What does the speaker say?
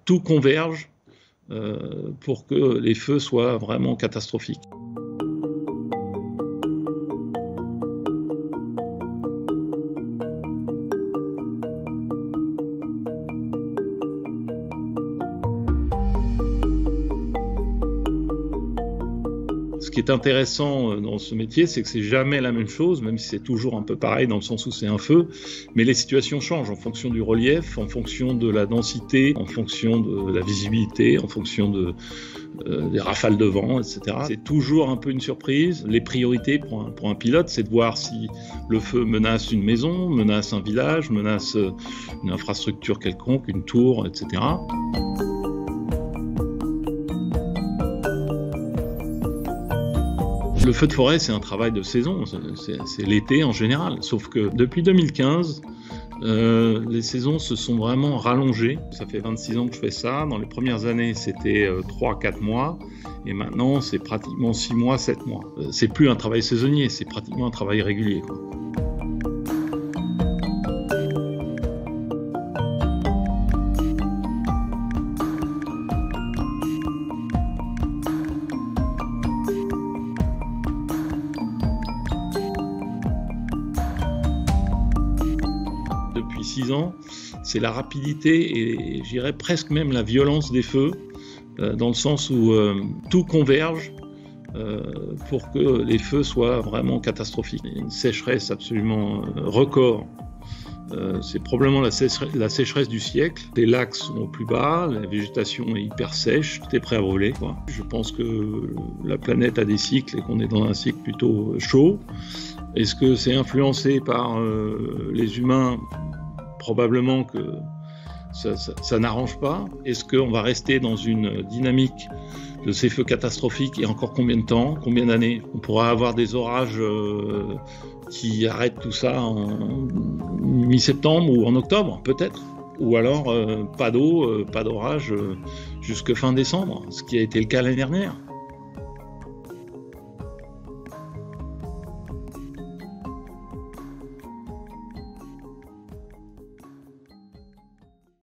tout converge pour que les feux soient vraiment catastrophiques. Ce qui est intéressant dans ce métier, c'est que c'est jamais la même chose, même si c'est toujours un peu pareil dans le sens où c'est un feu, mais les situations changent en fonction du relief, en fonction de la densité, en fonction de la visibilité, en fonction des rafales de vent, etc. C'est toujours un peu une surprise. Les priorités pour un pilote, c'est de voir si le feu menace une maison, menace un village, menace une infrastructure quelconque, une tour, etc. Le feu de forêt, c'est un travail de saison, c'est l'été en général. Sauf que depuis 2015, les saisons se sont vraiment rallongées. Ça fait 26 ans que je fais ça. Dans les premières années, c'était 3-4 mois. Et maintenant, c'est pratiquement 6 mois, 7 mois. C'est plus un travail saisonnier, c'est pratiquement un travail régulier, quoi. Depuis 6 ans, c'est la rapidité et j'irais presque même la violence des feux, dans le sens où tout converge pour que les feux soient vraiment catastrophiques. Une sécheresse absolument record. C'est probablement la sécheresse du siècle. Les lacs sont au plus bas, la végétation est hyper sèche, tout est prêt à brûler, quoi. Je pense que la planète a des cycles et qu'on est dans un cycle plutôt chaud. Est-ce que c'est influencé par les humains? Probablement que ça n'arrange pas. Est-ce qu'on va rester dans une dynamique de ces feux catastrophiques et encore combien de temps, combien d'années? On pourra avoir des orages qui arrêtent tout ça en mi-septembre ou en octobre, peut-être. Ou alors pas d'eau, pas d'orage jusque fin décembre, ce qui a été le cas l'année dernière.